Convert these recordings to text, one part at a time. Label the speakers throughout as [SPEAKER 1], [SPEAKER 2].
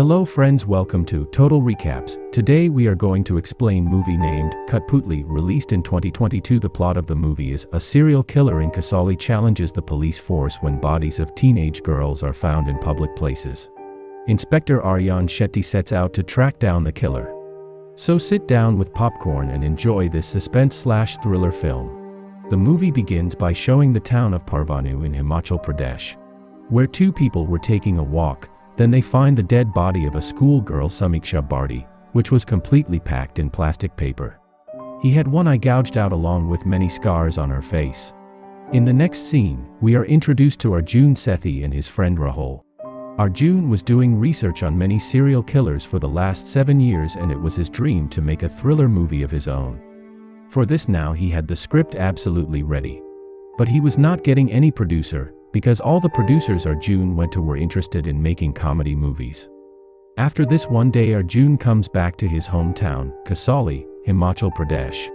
[SPEAKER 1] Hello friends, welcome to Total Recaps. Today we are going to explain movie named Cuttputlli, released in 2022. The plot of the movie is a serial killer in Kaze challenges the police force when bodies of teenage girls are found in public places. Inspector Aryan Shetty sets out to track down the killer. So sit down with popcorn and enjoy this suspense/thriller film. The movie begins by showing the town of Parvanu in Himachal Pradesh, where two people were taking a walk. Then they find the dead body of a schoolgirl, Samiksha Bharti, which was completely packed in plastic paper. He had one eye gouged out along with many scars on her face. In the next scene, we are introduced to Arjun Sethi and his friend Rahul. Arjun was doing research on many serial killers for the last 7 years, and it was his dream to make a thriller movie of his own. For this now he had the script absolutely ready. But he was not getting any producer, because all the producers Arjun went to were interested in making comedy movies. After this, one day Arjun comes back to his hometown, Kaze, Himachal Pradesh,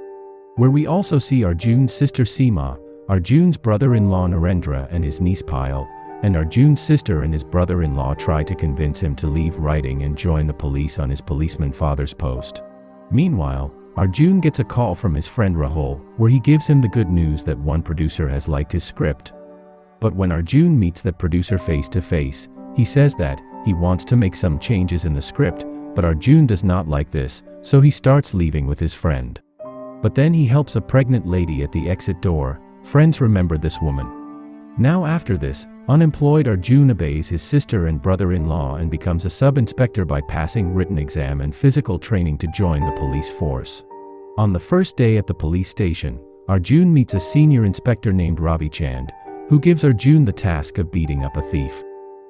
[SPEAKER 1] where we also see Arjun's sister Seema, Arjun's brother-in-law Narendra and his niece Payal, and Arjun's sister and his brother-in-law try to convince him to leave writing and join the police on his policeman father's post. Meanwhile, Arjun gets a call from his friend Rahul, where he gives him the good news that one producer has liked his script. But when Arjun meets that producer face to face, he says that he wants to make some changes in the script, but Arjun does not like this, so he starts leaving with his friend. But then he helps a pregnant lady at the exit door. Friends remember this woman. Now after this, unemployed Arjun obeys his sister and brother-in-law and becomes a sub-inspector by passing written exam and physical training to join the police force. On the first day at the police station, Arjun meets a senior inspector named Ravi Chand, who gives Arjun the task of beating up a thief.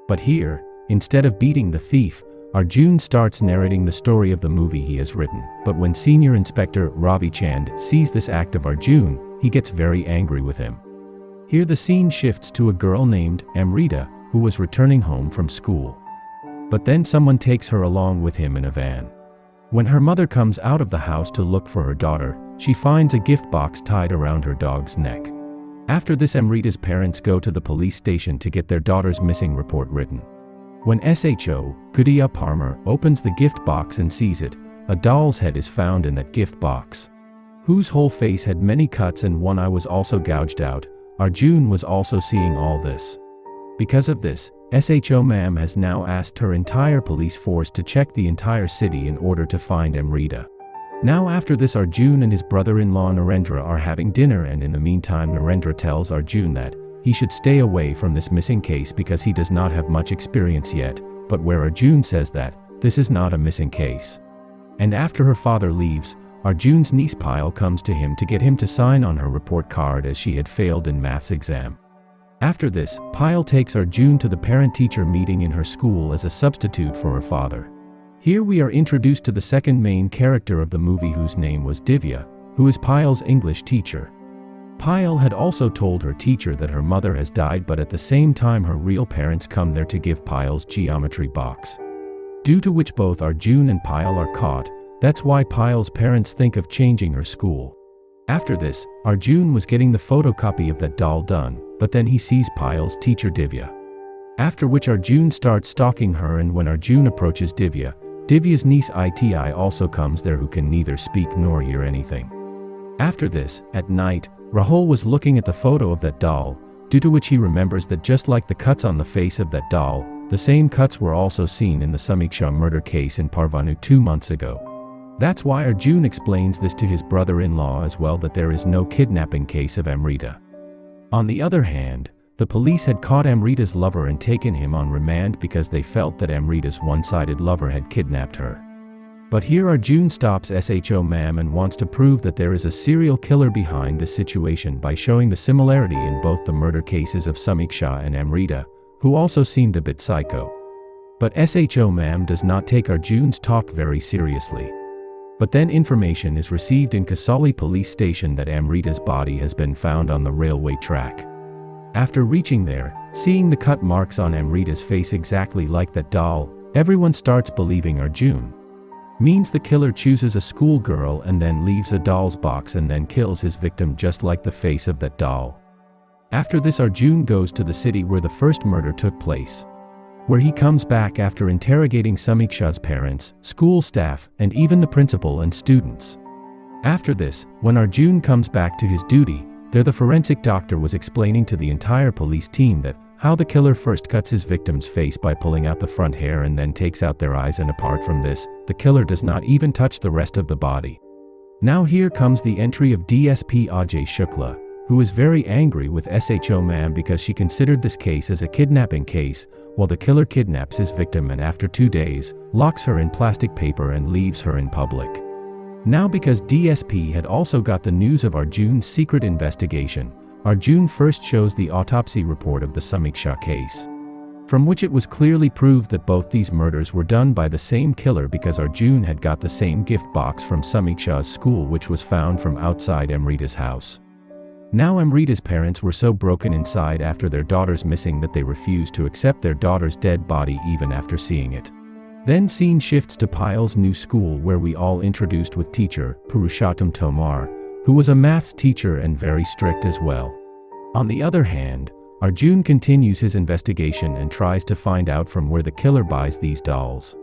[SPEAKER 1] But here, instead of beating the thief, Arjun starts narrating the story of the movie he has written. But when Senior Inspector Ravi Chand sees this act of Arjun, he gets very angry with him. Here the scene shifts to a girl named Amrita, who was returning home from school. But then someone takes her along with him in a van. When her mother comes out of the house to look for her daughter, she finds a gift box tied around her dog's neck. After this, Amrita's parents go to the police station to get their daughter's missing report written. When SHO Kudiya Parmar opens the gift box and sees it, a doll's head is found in that gift box, whose whole face had many cuts and one eye was also gouged out. Arjun was also seeing all this. Because of this, SHO ma'am has now asked her entire police force to check the entire city in order to find Amrita. Now after this, Arjun and his brother-in-law Narendra are having dinner, and in the meantime Narendra tells Arjun that he should stay away from this missing case because he does not have much experience yet, but where Arjun says that this is not a missing case. And after her father leaves, Arjun's niece Payal comes to him to get him to sign on her report card as she had failed in maths exam. After this, Payal takes Arjun to the parent-teacher meeting in her school as a substitute for her father. Here we are introduced to the second main character of the movie, whose name was Divya, who is Payal's English teacher. Payal had also told her teacher that her mother has died, but at the same time her real parents come there to give Payal's geometry box. Due to which both Arjun and Payal are caught. That's why Payal's parents think of changing her school. After this, Arjun was getting the photocopy of that doll done, but then he sees Payal's teacher Divya. After which Arjun starts stalking her, and when Arjun approaches Divya, Divya's niece Iti also comes there, who can neither speak nor hear anything. After this, at night, Rahul was looking at the photo of that doll, due to which he remembers that just like the cuts on the face of that doll, the same cuts were also seen in the Samiksha murder case in Parvanu 2 months ago. That's why Arjun explains this to his brother-in-law as well, that there is no kidnapping case of Amrita. On the other hand, the police had caught Amrita's lover and taken him on remand because they felt that Amrita's one-sided lover had kidnapped her. But here Arjun stops SHO ma'am and wants to prove that there is a serial killer behind this situation by showing the similarity in both the murder cases of Samiksha and Amrita, who also seemed a bit psycho. But SHO ma'am does not take Arjun's talk very seriously. But then information is received in Kaze police station that Amrita's body has been found on the railway track. After reaching there, seeing the cut marks on Amrita's face exactly like that doll, everyone starts believing Arjun. Means the killer chooses a schoolgirl and then leaves a doll's box and then kills his victim just like the face of that doll. After this, Arjun goes to the city where the first murder took place. where he comes back after interrogating Samiksha's parents, school staff, and even the principal and students. After this, when Arjun comes back to his duty, there the forensic doctor was explaining to the entire police team that how the killer first cuts his victim's face by pulling out the front hair and then takes out their eyes, and apart from this, the killer does not even touch the rest of the body. Now here comes the entry of DSP Ajay Shukla, who is very angry with SHO ma'am because she considered this case as a kidnapping case, while the killer kidnaps his victim and after 2 days, locks her in plastic paper and leaves her in public. Now because DSP had also got the news of Arjun's secret investigation, Arjun first shows the autopsy report of the Samiksha case, from which it was clearly proved that both these murders were done by the same killer because Arjun had got the same gift box from Samiksha's school, which was found from outside Amrita's house. Now Amrita's parents were so broken inside after their daughter's missing that they refused to accept their daughter's dead body even after seeing it. Then scene shifts to Payal's new school, where we all introduced with teacher Purushottam Tomar, who was a maths teacher and very strict as well. On the other hand, Arjun continues his investigation and tries to find out from where the killer buys these dolls.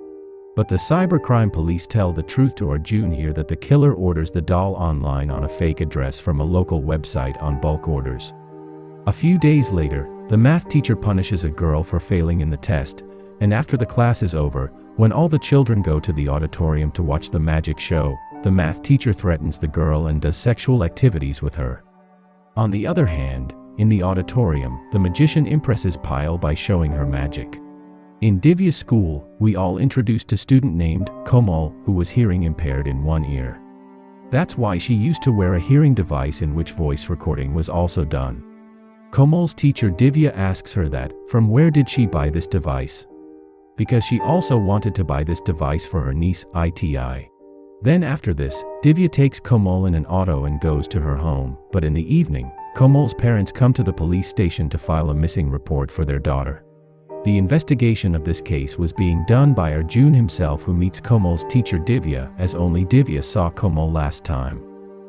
[SPEAKER 1] But the cybercrime police tell the truth to Arjun here, that the killer orders the doll online on a fake address from a local website on bulk orders. A few days later, the math teacher punishes a girl for failing in the test, and after the class is over, when all the children go to the auditorium to watch the magic show, the math teacher threatens the girl and does sexual activities with her. On the other hand, in the auditorium, the magician impresses Payal by showing her magic. In Divya's school, we all introduced a student named Komal, who was hearing impaired in one ear. That's why she used to wear a hearing device in which voice recording was also done. Komal's teacher Divya asks her that, from where did she buy this device? Because she also wanted to buy this device for her niece, ITI. Then after this, Divya takes Komal in an auto and goes to her home, but in the evening, Komal's parents come to the police station to file a missing report for their daughter. The investigation of this case was being done by Arjun himself, who meets Komal's teacher Divya, as only Divya saw Komal last time.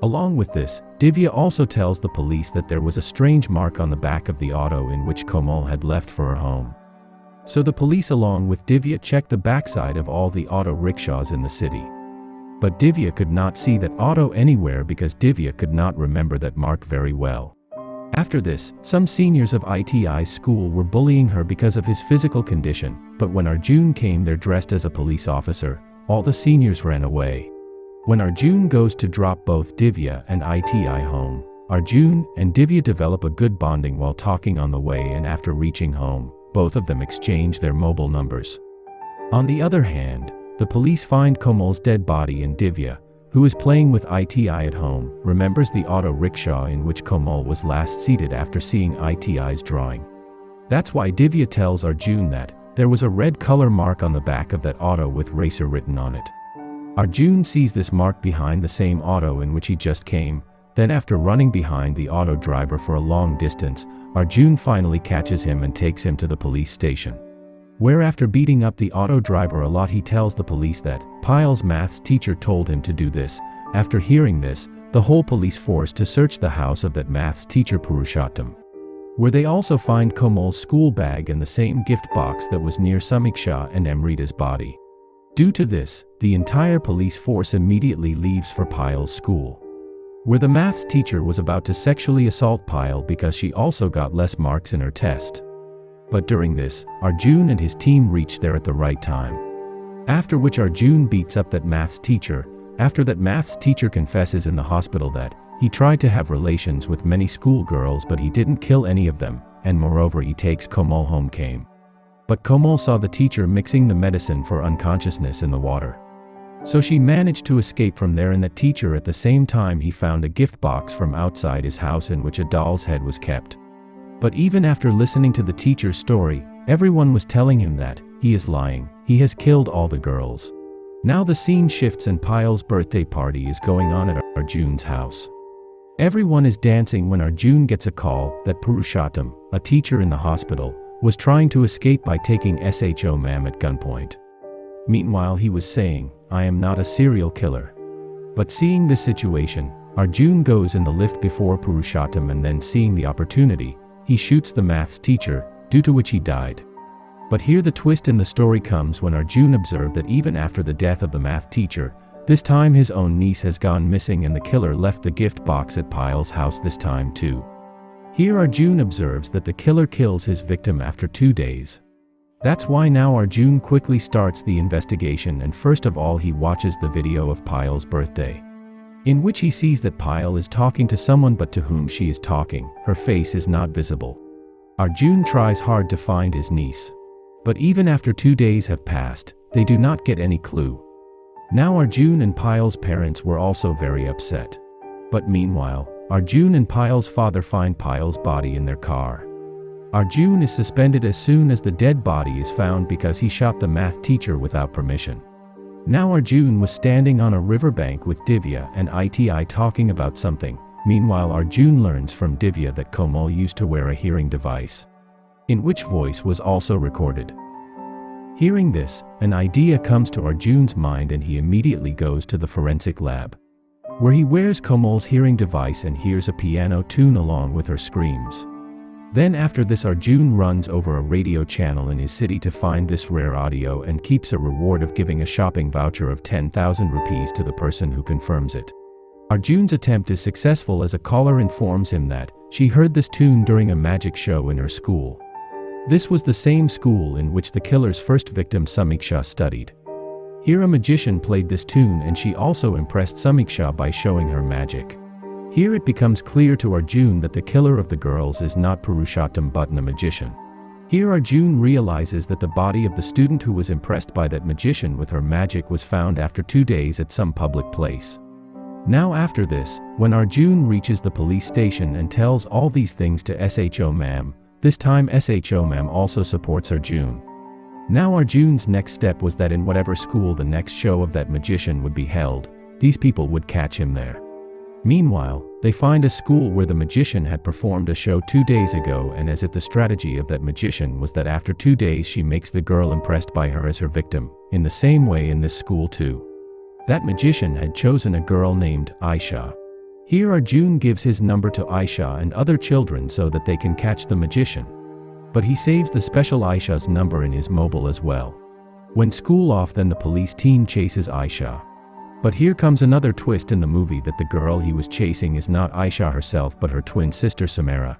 [SPEAKER 1] Along with this, Divya also tells the police that there was a strange mark on the back of the auto in which Komal had left for her home. So the police along with Divya checked the backside of all the auto rickshaws in the city. But Divya could not see that auto anywhere because Divya could not remember that mark very well. After this, some seniors of ITI's school were bullying her because of his physical condition, but when Arjun came there dressed as a police officer, all the seniors ran away. When Arjun goes to drop both Divya and ITI home, Arjun and Divya develop a good bonding while talking on the way, and after reaching home, both of them exchange their mobile numbers. On the other hand, the police find Komal's dead body, and Divya, who is playing with ITI at home, remembers the auto rickshaw in which Komal was last seated after seeing ITI's drawing. That's why Divya tells Arjun that there was a red color mark on the back of that auto with racer written on it. Arjun sees this mark behind the same auto in which he just came. Then after running behind the auto driver for a long distance, Arjun finally catches him and takes him to the police station, where after beating up the auto driver a lot, he tells the police that Payal's maths teacher told him to do this. After hearing this, the whole police force to search the house of that maths teacher Purushottam, where they also find Komal's school bag and the same gift box that was near Samiksha and Amrita's body. Due to this, the entire police force immediately leaves for Payal's school, where the maths teacher was about to sexually assault Payal because she also got less marks in her test. But during this, Arjun and his team reach there at the right time. After which Arjun beats up that maths teacher. After that maths teacher confesses in the hospital that he tried to have relations with many schoolgirls but he didn't kill any of them, and moreover he takes Komal home came. But Komal saw the teacher mixing the medicine for unconsciousness in the water. So she managed to escape from there, and the teacher at the same time he found a gift box from outside his house in which a doll's head was kept. But even after listening to the teacher's story, everyone was telling him that he is lying, he has killed all the girls. Now the scene shifts and Payal's birthday party is going on at Arjun's house. Everyone is dancing when Arjun gets a call that Purushottam, a teacher in the hospital, was trying to escape by taking SHO ma'am at gunpoint. Meanwhile he was saying, "I am not a serial killer." But seeing this situation, Arjun goes in the lift before Purushottam, and then seeing the opportunity, he shoots the maths teacher, due to which he died. But here the twist in the story comes when Arjun observed that even after the death of the math teacher, this time his own niece has gone missing and the killer left the gift box at Payal's house this time too. Here Arjun observes that the killer kills his victim after 2 days. That's why now Arjun quickly starts the investigation, and first of all he watches the video of Payal's birthday, in which he sees that Payal is talking to someone, but to whom she is talking, her face is not visible. Arjun tries hard to find his niece, but even after 2 days have passed, they do not get any clue. Now Arjun and Payal's parents were also very upset. But meanwhile, Arjun and Payal's father find Payal's body in their car. Arjun is suspended as soon as the dead body is found because he shot the math teacher without permission. Now Arjun was standing on a riverbank with Divya and Iti talking about something. Meanwhile Arjun learns from Divya that Komal used to wear a hearing device, in which voice was also recorded. Hearing this, an idea comes to Arjun's mind and he immediately goes to the forensic lab, where he wears Komal's hearing device and hears a piano tune along with her screams. Then after this Arjun runs over a radio channel in his city to find this rare audio and keeps a reward of giving a shopping voucher of 10,000 rupees to the person who confirms it. Arjun's attempt is successful as a caller informs him that she heard this tune during a magic show in her school. This was the same school in which the killer's first victim Samiksha studied. Here a magician played this tune and she also impressed Samiksha by showing her magic. Here it becomes clear to Arjun that the killer of the girls is not Purushottam but a magician. Here Arjun realizes that the body of the student who was impressed by that magician with her magic was found after 2 days at some public place. Now after this, when Arjun reaches the police station and tells all these things to SHO ma'am, this time SHO ma'am also supports Arjun. Now Arjun's next step was that in whatever school the next show of that magician would be held, these people would catch him there. Meanwhile, they find a school where the magician had performed a show 2 days ago, and as if the strategy of that magician was that after 2 days she makes the girl impressed by her as her victim, in the same way in this school too. That magician had chosen a girl named Aisha. Here Arjun gives his number to Aisha and other children so that they can catch the magician. But he saves the special Aisha's number in his mobile as well. When school off, then the police team chases Aisha. But here comes another twist in the movie, that the girl he was chasing is not Aisha herself but her twin sister Samara.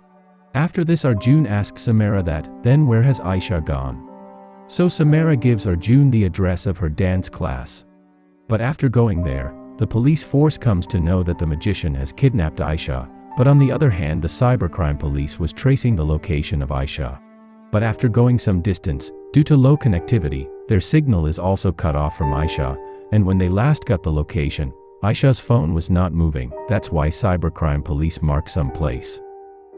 [SPEAKER 1] After this Arjun asks Samara that, then where has Aisha gone? So Samara gives Arjun the address of her dance class. But after going there, the police force comes to know that the magician has kidnapped Aisha, but on the other hand the cybercrime police was tracing the location of Aisha. But after going some distance, due to low connectivity, their signal is also cut off from Aisha, and when they last got the location, Aisha's phone was not moving. That's why cybercrime police mark some place.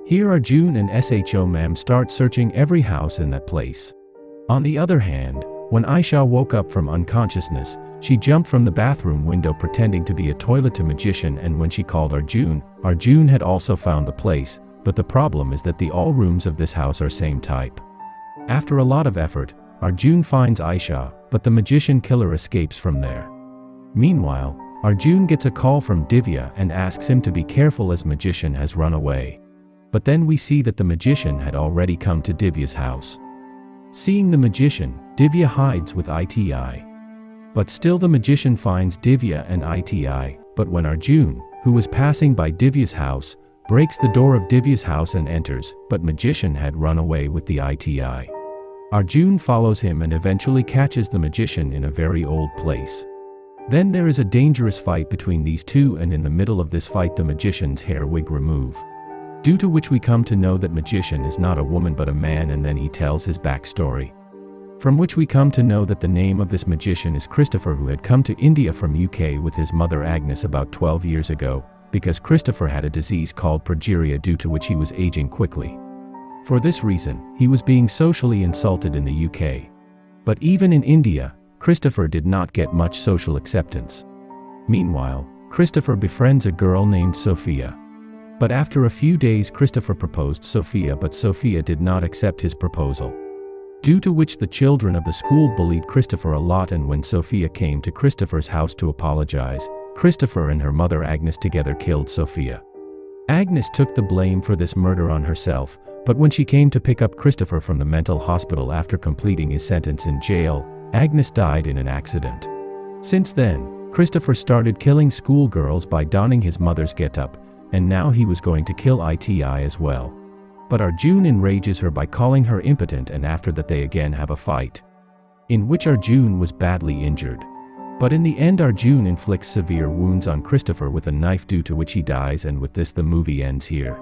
[SPEAKER 1] Here Arjun and SHO ma'am start searching every house in that place. On the other hand, when Aisha woke up from unconsciousness, she jumped from the bathroom window pretending to be a toilet to magician, and when she called Arjun, Arjun had also found the place, but the problem is that all rooms of this house are same type. After a lot of effort, Arjun finds Aisha, but the magician killer escapes from there. Meanwhile, Arjun gets a call from Divya and asks him to be careful as magician has run away. But then we see that the magician had already come to Divya's house. Seeing the magician, Divya hides with Iti. But still the magician finds Divya and Iti, but when Arjun, who was passing by Divya's house, breaks the door of Divya's house and enters, but magician had run away with the Iti. Arjun follows him and eventually catches the magician in a very old place. Then there is a dangerous fight between these two, and in the middle of this fight the magician's hair wig remove. Due to which we come to know that magician is not a woman but a man, and then he tells his backstory. From which we come to know that the name of this magician is Christopher, who had come to India from UK with his mother Agnes about 12 years ago, because Christopher had a disease called progeria, due to which he was aging quickly. For this reason, he was being socially insulted in the UK. But even in India, Christopher did not get much social acceptance. Meanwhile, Christopher befriends a girl named Sophia. But after a few days Christopher proposed Sophia, but Sophia did not accept his proposal. Due to which the children of the school bullied Christopher a lot, and when Sophia came to Christopher's house to apologize, Christopher and her mother Agnes together killed Sophia. Agnes took the blame for this murder on herself, but when she came to pick up Christopher from the mental hospital after completing his sentence in jail, Agnes died in an accident. Since then, Christopher started killing schoolgirls by donning his mother's getup, and now he was going to kill Iti as well. But Arjun enrages her by calling her impotent, and after that they again have a fight, in which Arjun was badly injured. But in the end Arjun inflicts severe wounds on Christopher with a knife, due to which he dies, and with this the movie ends here.